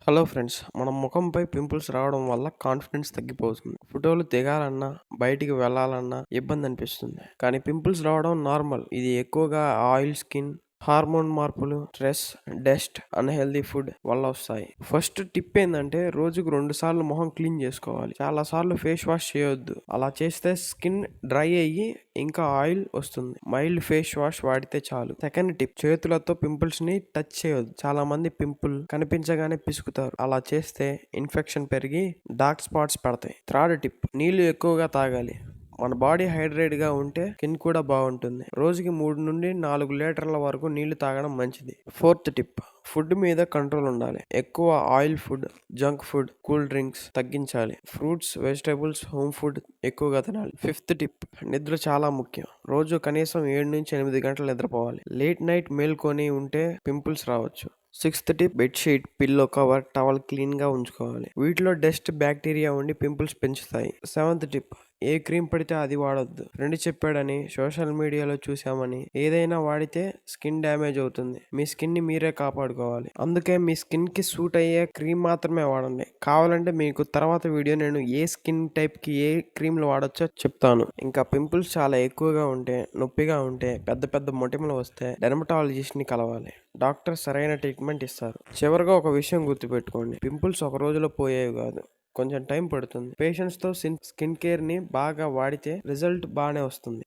Hello friends, మన ముఖంపై pimples రావడం వల్ల కాన్ఫిడెన్స్ తగ్గిపోతుంది. ఫోటోలు దిగాలన్నా, బయటికి వెళ్ళాలన్నా ఇబ్బంది అనిపిస్తుంది. కానీ పింపుల్స్ రావడం నార్మల్. ఇది ఎక్కువగా ఆయిల్ స్కిన్, హార్మోన్ మార్పులు, స్ట్రెస్, డస్ట్, అన్‌హెల్తీ ఫుడ్ వల్ల వస్తాయి. ఫస్ట్ టిప్ ఏందంటే రోజుకు 2 సార్లు మొహం క్లీన్ చేసుకోవాలి. చాలా సార్లు ఫేస్ వాష్ చేయొద్దు. అలా చేస్తే స్కిన్ డ్రై అయ్యి ఇంకా ఆయిల్ వస్తుంది. మైల్డ్ ఫేస్ వాష్ వాడితే చాలు. సెకండ్ టిప్, చేతులతో పింపుల్స్ ని టచ్ చేయొద్దు. చాలా మంది పింపుల్ కనిపించగానే పిసుకుతారు. అలా చేస్తే ఇన్ఫెక్షన్ పెరిగి డార్క్ స్పాట్స్ పడతాయి. థర్డ్ టిప్, నీళ్లు ఎక్కువగా తాగాలి. మన బాడీ హైడ్రేట్ గా ఉంటే స్కిన్ కూడా బాగుంటుంది. రోజుకి 3 నుండి 4 లీటర్ల వరకు నీళ్లు తాగడం మంచిది. ఫోర్త్ టిప్, ఫుడ్ మీద కంట్రోల్ ఉండాలి. ఎక్కువ oil food, junk food, cool drinks తగ్గించాలి. ఫ్రూట్స్, వెజిటేబుల్స్, హోమ్ ఫుడ్ ఎక్కువగా తినాలి. ఫిఫ్త్ టిప్, నిద్ర చాలా ముఖ్యం. రోజు కనీసం 7 నుంచి 8 గంటలు నిద్రపోవాలి. లేట్ నైట్ మేల్కొని ఉంటే పింపుల్స్ రావచ్చు. Sixth tip, bedsheet, pillow cover, towel clean గా ఉంచుకోవాలి. వీటిలో డస్ట్, బ్యాక్టీరియా ఉండి పింపుల్స్ పెంచుతాయి. సెవెంత్ టిప్, ఏ క్రీమ్ పడితే అది వాడొద్దు. ఫ్రెండ్ చెప్పాడని, సోషల్ మీడియాలో చూసామని ఏదైనా వాడితే స్కిన్ డ్యామేజ్ అవుతుంది. మీ స్కిన్ ని మీరే కాపాడుకోవాలి. అందుకే మీ స్కిన్ కి సూట్ అయ్యే క్రీమ్ మాత్రమే వాడండి. కావాలంటే మీకు తర్వాత వీడియో నేను ఏ స్కిన్ టైప్ కి ఏ క్రీమ్లు వాడొచ్చో చెప్తాను. ఇంకా పింపుల్స్ చాలా ఎక్కువగా ఉంటే, నొప్పిగా ఉంటే, పెద్ద పెద్ద మొటిమలు వస్తే డెర్మటాలజిస్ట్ ని కలవాలి. డాక్టర్ సరైన ట్రీట్మెంట్ ఇస్తారు. చివరిగా ఒక విషయం గుర్తుపెట్టుకోండి, పింపుల్స్ ఒక రోజులో పోయేవి కాదు. కొంచెం టైం పడుతుంది. పేషెన్స్ తో స్కిన్ కేర్ ని బాగా వాడితే రిజల్ట్ బాగానే వస్తుంది.